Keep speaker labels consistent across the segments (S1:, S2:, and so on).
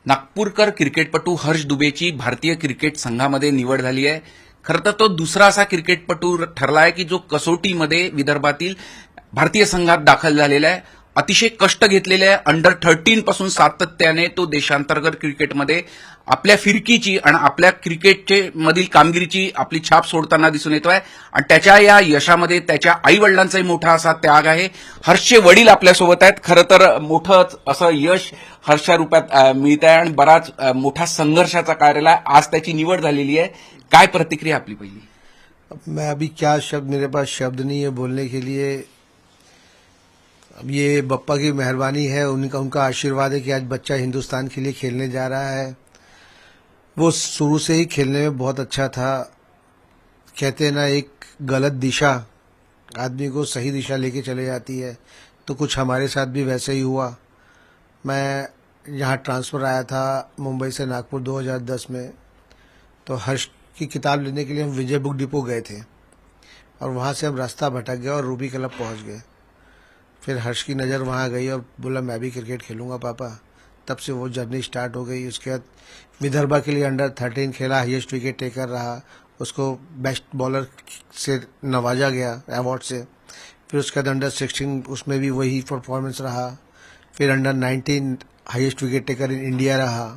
S1: नागपूरकर क्रिकेटपटू हर्ष दुबेची भारतीय क्रिकेट संघामध्ये निवड झाली आहे. खरं तर तो दुसरा असा क्रिकेटपटू ठरला आहे की जो कसोटीमध्ये विदर्भातील भारतीय संघात दाखल झालेला आहे. अतिशय कष्ट घेतलेले आहे. अंडर 13 पासून सातत्याने तो देशांतर्गत क्रिकेटमध्ये आपल्या फिरकीची आणि आपल्या क्रिकेटचे मधील कामगिरीची आपली छाप सोडताना दिसून येतोय आणि त्याच्या या यशामध्ये त्याच्या आई वडिलांचाही मोठा असा त्याग आहे. हर्षचे वडील आपल्यासोबत आहेत. खरं तर मोठं असं यश हर्षच्या रूपात मिळत आहे आणि बराच मोठा संघर्षाचा कार्याला आज त्याची निवड झालेली आहे. काय प्रतिक्रिया आपली पहिली?
S2: मैं अभी क्या शब्द, मेरे पास शब्द नहीं है बोलने के लिए. अब ये बप्पा की मेहरबानी है, उनका आशीर्वाद है कि आज बच्चा हिंदुस्तान के लिए खेलने जा रहा है. वो शुरू से ही खेलने में बहुत अच्छा था. कहते हैं ना, एक गलत दिशा आदमी को सही दिशा लेके चले जाती है, तो कुछ हमारे साथ भी वैसे ही हुआ. मैं यहाँ ट्रांसफ़र आया था मुंबई से नागपुर 2010 में, तो हर्ष की किताब लेने के लिए हम विजय बुक डिपो गए थे और वहाँ से हम रास्ता भटक गए और रूबी क्लब पहुँच गए. फिर हर्ष की नज़र वहाँ गई और बोला मैं भी क्रिकेट खेलूंगा पापा. तब से वो जर्नी स्टार्ट हो गई. उसके बाद विदर्भा के लिए अंडर 13 खेला, हाईएस्ट विकेट टेकर रहा, उसको बेस्ट बॉलर से नवाजा गया अवार्ड से. फिर उसके बाद अंडर 16 उसमें भी वही परफॉर्मेंस रहा. फिर under 19 highest wicket taker in India रहा.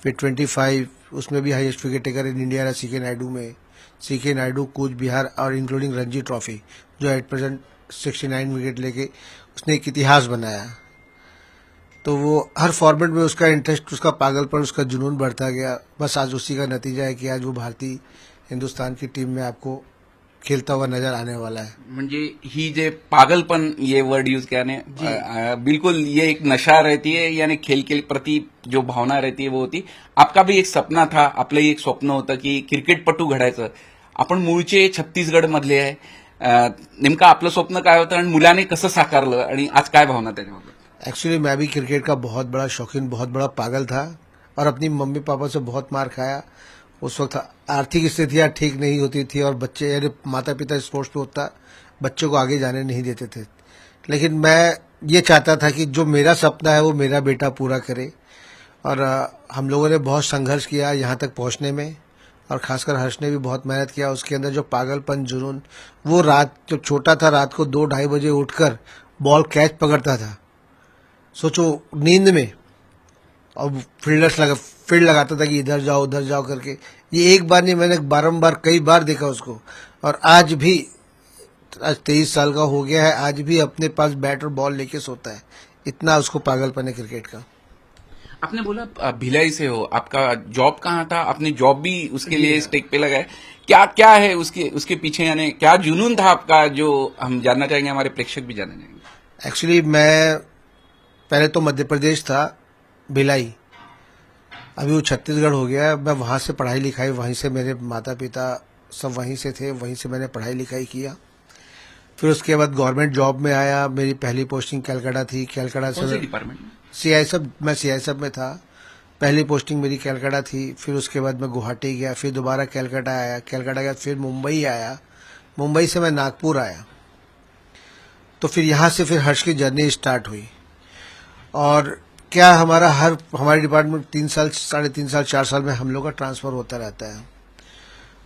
S2: फिर 25 उसमें भी highest wicket taker in India रहा सीके नायडू में. सीके नायडू, कूच बिहार और इंक्लूडिंग रणजी ट्रॉफी, जो एट प्रेजेंट 69 विकेट लेके उसने एक इतिहास बनाया. तो वो हर फॉर्मेट में उसका इंटरेस्ट, उसका पागलपन, उसका जुनून बढ़ता गया. बस आज उसी का नतीजा है कि आज वो भारतीय हिंदुस्तान की टीम में आपको खेलता हुआ नजर आने वाला है.
S1: म्हणजे ही जे पागलपन ये वर्ड यूज किया ने बिल्कुल ये एक नशा रहती है, यानी खेल के प्रति जो भावना रहती है वो होती. आपका भी एक सपना था, आपलंही एक स्वप्न होतं की क्रिकेटपटू घडायचं. आपण मूळचे छत्तीसगड मधले आहे. नेमकं आपलं स्वप्न काय होतं आणि मुलाने कसं साकारलं आणि आज काय भावना त्याच्याबद्दल?
S2: एक्चुअली मैं भी क्रिकेट का बहुत बड़ा शौकीन, बहुत बड़ा पागल था और अपनी मम्मी पापा से बहुत मार खाया. उस वक्त आर्थिक स्थितियां ठीक नहीं होती थी और बच्चे, यानी माता पिता स्पोर्ट्स पे होता, बच्चों को आगे जाने नहीं देते थे. लेकिन मैं ये चाहता था कि जो मेरा सपना है वो मेरा बेटा पूरा करे. और हम लोगों ने बहुत संघर्ष किया यहाँ तक पहुँचने में, और खासकर हर्ष ने भी बहुत मेहनत किया. उसके अंदर जो पागलपन, जुनून, वो रात जब छोटा था रात को 2-2:30 बजे उठकर बॉल कैच पकड़ता था, सोचो नींद में, और फील्ड लगाता था कि इधर जाओ उधर जाओ करके. ये एक बार नहीं, मैंने बारंबार कई बार देखा उसको. और आज 23 साल का हो गया है, आज भी अपने पास बैट और बॉल लेके सोता है. इतना उसको पागलपन है क्रिकेट का.
S1: आपने बोला भिलाई से हो, आपका जॉब कहाँ था? आपने जॉब भी उसके लिए स्टेक पे लगाया. क्या क्या है उसके पीछे, यानी क्या जुनून था आपका, जो हम जानना चाहेंगे, हमारे प्रेक्षक भी जानना चाहेंगे.
S2: एक्चुअली मैं पहले तो मध्य प्रदेश था, भिलाई. अभी वो छत्तीसगढ़ हो गया. मैं वहाँ से पढ़ाई लिखाई, वहीं से मेरे माता पिता सब वहीं से थे, वहीं से मैंने पढ़ाई लिखाई किया. फिर उसके बाद गवर्नमेंट जॉब में आया. मेरी पहली पोस्टिंग कलकत्ता थी. कलकत्ता से
S1: डिपार्टमेंट में?
S2: सीआईएसएफ, मैं सीआईएसएफ में था. पहली पोस्टिंग मेरी कलकत्ता थी. फिर उसके बाद मैं गुवाहाटी गया, फिर दोबारा कलकत्ता आया. कलकत्ता गया, फिर मुंबई आया. मुंबई से मैं नागपुर आया. तो फिर यहाँ से फिर हर्ष की जर्नी स्टार्ट हुई. और क्या हमारे डिपार्टमेंट 3 साल, 3.5 साल, 4 साल में हम लोग का ट्रांसफर होता रहता है.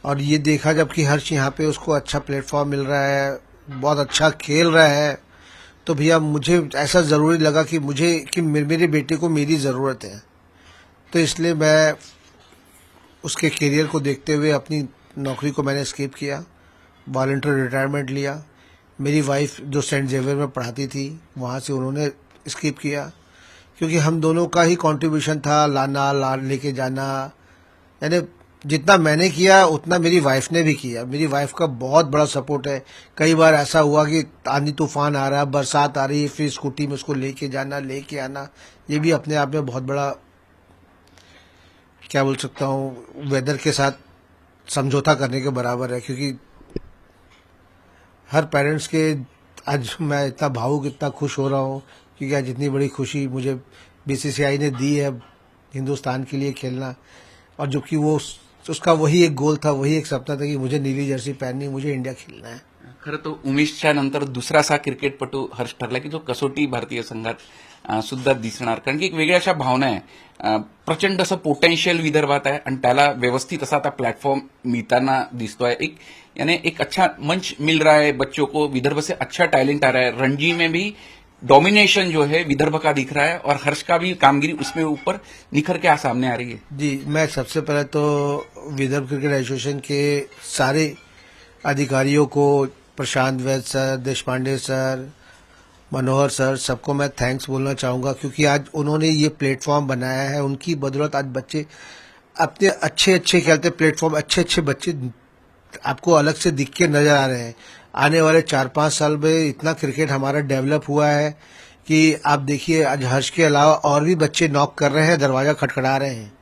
S2: और ये देखा जबकि हर्ष यहाँ पे उसको अच्छा प्लेटफॉर्म मिल रहा है, बहुत अच्छा खेल रहा है, तो भैया मुझे ऐसा ज़रूरी लगा कि मेरे बेटे को मेरी ज़रूरत है. तो इसलिए मैं उसके करियर को देखते हुए अपनी नौकरी को मैंने स्किप किया, वॉलंटियर रिटायरमेंट लिया. मेरी वाइफ जो सेंट जेवियर में पढ़ाती थी, वहाँ से उन्होंने स्किप किया, क्योंकि हम दोनों का ही कंट्रीब्यूशन था, लाना लेके जाना. यानी जितना मैंने किया उतना मेरी वाइफ ने भी किया. मेरी वाइफ का बहुत बड़ा सपोर्ट है. कई बार ऐसा हुआ कि आंधी तूफान आ रहा है, बरसात आ रही है, फिर स्कूटी में उसको लेके जाना, लेके आना, ये भी अपने आप में बहुत बड़ा, क्या बोल सकता हूँ, वेदर के साथ समझौता करने के बराबर है. क्योंकि हर पेरेंट्स के, आज मैं इतना भावुक, इतना खुश हो रहा हूँ, क्योंकि आज इतनी बड़ी खुशी मुझे बीसीसीआई ने दी है हिंदुस्तान के लिए खेलना. और जबकि वो उसका वही एक गोल था, वही एक सपना था कि मुझे नीली जर्सी पहननी, मुझे इंडिया खेलना है.
S1: खरं तो उमेशच्या नंतर दुसरा असा क्रिकेटपटू हर्ष ठरला की जो कसोटी भारतीय संघात सुद्धा दिसणार, कारण की एक वेगळ्या अशा भावना आहे. प्रचंड असं पोटेन्शियल विदर्भात आहे आणि त्याला व्यवस्थित असा आता प्लेटफॉर्म मिळताना दिसतोय. यानी एक अच्छा मंच मिल रहा है बच्चों को. विदर्भ से अच्छा टैलेंट आ रहा है. रणजी में भी डोमिनेशन जो है विदर्भ का दिख रहा है और हर्ष का भी कामगिरी उसमें ऊपर निखर के सामने आ रही है.
S2: जी, मैं सबसे पहले तो विदर्भ क्रिकेट एसोसिएशन के सारे अधिकारियों को, प्रशांत वैद सर, देशपांडे सर, मनोहर सर, सबको मैं थैंक्स बोलना चाहूंगा, क्योंकि आज उन्होंने ये प्लेटफॉर्म बनाया है. उनकी बदौलत आज बच्चे अपने अच्छे खेलते प्लेटफॉर्म, अच्छे बच्चे आपको अलग से दिख के नजर आ रहे हैं. आने वाले 4-5 साल में इतना क्रिकेट हमारा डेवलप हुआ है कि आप देखिए आज हर्ष के अलावा और भी बच्चे नॉक कर रहे हैं, दरवाजा खटखटा रहे हैं.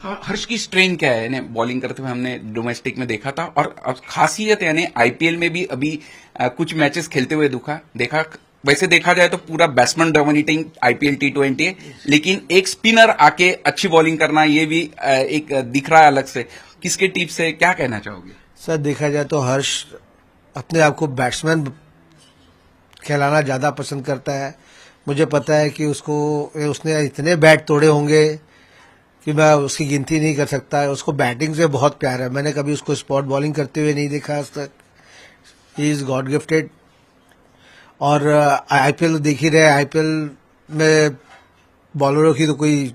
S1: हाँ, हर्ष की स्ट्रेन क्या है? यानी बॉलिंग करते हुए हमने डोमेस्टिक में देखा था और खासियत यानी आईपीएल में भी अभी कुछ मैचेस खेलते हुए देखा. वैसे देखा जाए तो पूरा बैट्समैन डोमिनेटिंग आईपीएल T20 है, लेकिन एक स्पिनर आके अच्छी बॉलिंग करना ये भी एक दिख रहा है अलग से. किसके टिप्स से क्या कहना चाहोगे?
S2: सर, देखा जाए तो हर्ष अपने आप को बैट्समैन खिलाना ज्यादा पसंद करता है. मुझे पता है कि उसने इतने बैट तोड़े होंगे कि मैं उसकी गिनती नहीं कर सकता. उसको बैटिंग से बहुत प्यार है. मैंने कभी उसको स्पॉट बॉलिंग करते हुए नहीं देखा आज तक. He is God gifted. और आईपीएल देख ही रहे, आईपीएल में बॉलरों की तो कोई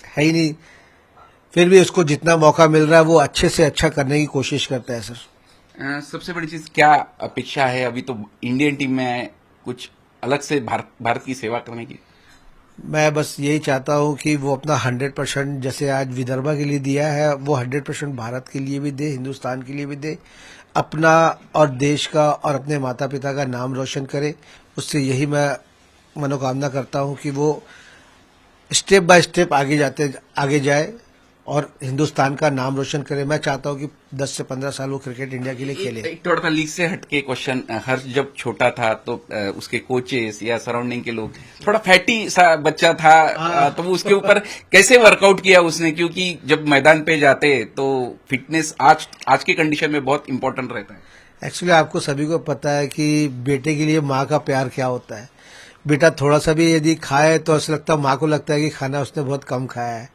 S2: है ही नहीं. फिर भी उसको जितना मौका मिल रहा है वो अच्छे से अच्छा करने की कोशिश करता है. सर,
S1: सबसे बड़ी चीज क्या अपेक्षा है? अभी तो इंडियन टीम में है, कुछ अलग से भारत की सेवा करने की.
S2: मैं बस यही चाहता हूं कि वो अपना 100% जैसे आज विदर्भा के लिए दिया है, वो 100% भारत के लिए भी दे, हिंदुस्तान के लिए भी दे, अपना और देश का और अपने माता पिता का नाम रोशन करे. उससे यही मैं मनोकामना करता हूं कि वो स्टेप बाय स्टेप आगे जाए और हिंदुस्तान का नाम रोशन करे. मैं चाहता हूं कि 10 से 15 साल वो क्रिकेट इंडिया के लिए खेले.
S1: एक थोड़ा सा लीग से हटके क्वेश्चन. हर्ष जब छोटा था तो उसके कोचेस या सराउंडिंग के लोग, थोड़ा फैटी सा बच्चा था, तो वो उसके ऊपर कैसे वर्कआउट किया उसने? क्योंकि जब मैदान पे जाते तो फिटनेस आज के कंडीशन में बहुत इंपॉर्टेंट रहता है.
S2: एक्चुअली आपको सभी को पता है कि बेटे के लिए माँ का प्यार क्या होता है. बेटा थोड़ा सा भी यदि खाए तो ऐसा लगता है, माँ को लगता है कि खाना उसने बहुत कम खाया है.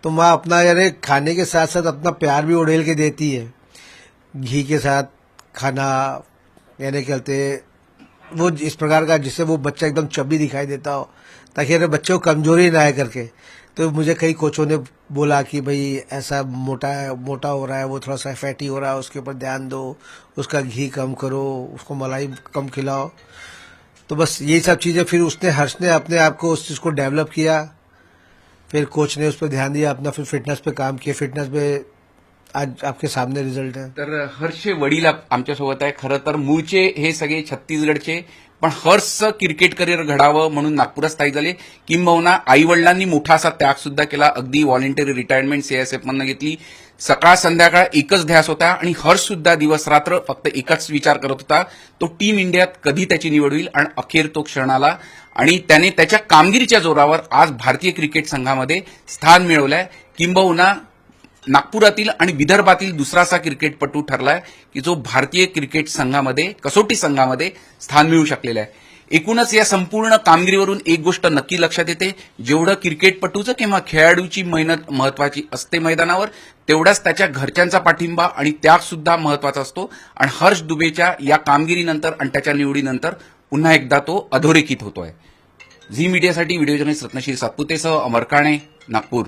S2: तो माँ अपना यानी खाने के साथ साथ अपना प्यार भी उड़ेल के देती है. घी के साथ खाना, यानी कहते वो इस प्रकार का जिससे वो बच्चा एकदम चब्बी दिखाई देता हो, ताकि अरे बच्चे को कमजोरी ना आए करके. तो मुझे कई कोचों ने बोला कि भाई ऐसा मोटा हो रहा है, वो थोड़ा सा फैटी हो रहा है, उसके ऊपर ध्यान दो, उसका घी कम करो, उसको मलाई कम खिलाओ. तो बस यही सब चीजें फिर हर्ष ने अपने आप को उस चीज को डेवलप किया. फिर कोच ने उस पर ध्यान दिया, अपना फिर फिटनेस पे काम किया. फिटनेस पे आज आपके सामने रिझल्ट आहे.
S1: तर हर्षचे वडील आमच्यासोबत आहे. खरं तर मूळचे हे सगळे छत्तीसगडचे, पण हर्षचं क्रिकेट करिअर घडावं म्हणून नागपुरात स्थायिक झाले. किंबहुना आई वडिलांनी मोठा असा त्याग सुद्धा केला. अगदी व्हॉलेंटरी रिटायरमेंट सीआयएसएफ मधनं घेतली. सकाळ संध्याकाळ एकच ध्यास होता आणि हर्ष सुद्धा दिवस रात्र फक्त एकच विचार करत होता, तो टीम इंडियात कधी त्याची निवड होईल. आणि अखेर तो क्षण आला आणि त्याने त्याच्या कामगिरीच्या जोरावर आज भारतीय क्रिकेट संघामध्ये स्थान मिळवलंय. किंबहुना नागपुरातील आणि विदर्भातील दुसरा असा क्रिकेटपटू ठरलाय की जो भारतीय क्रिकेट संघामध्ये, कसोटी संघामध्ये स्थान मिळवू शकलेला आहे. एकूणच या संपूर्ण कामगिरीवरून एक गोष्ट नक्की लक्षात येते, जेवढं क्रिकेटपटूचं किंवा खेळाडूची मेहनत महत्वाची असते मैदानावर, तेवढाच त्याच्या घरच्यांचा पाठिंबा आणि त्याग सुद्धा महत्वाचा असतो. आणि हर्ष दुबेच्या या कामगिरीनंतर आणि त्याच्या निवडीनंतर पुन्हा एकदा तो अधोरेखित होतोय. झी मीडियासाठी व्हिडिओ जर्नलिस्ट रत्नश्री सातपुतेसह अमर काणे, नागपूर.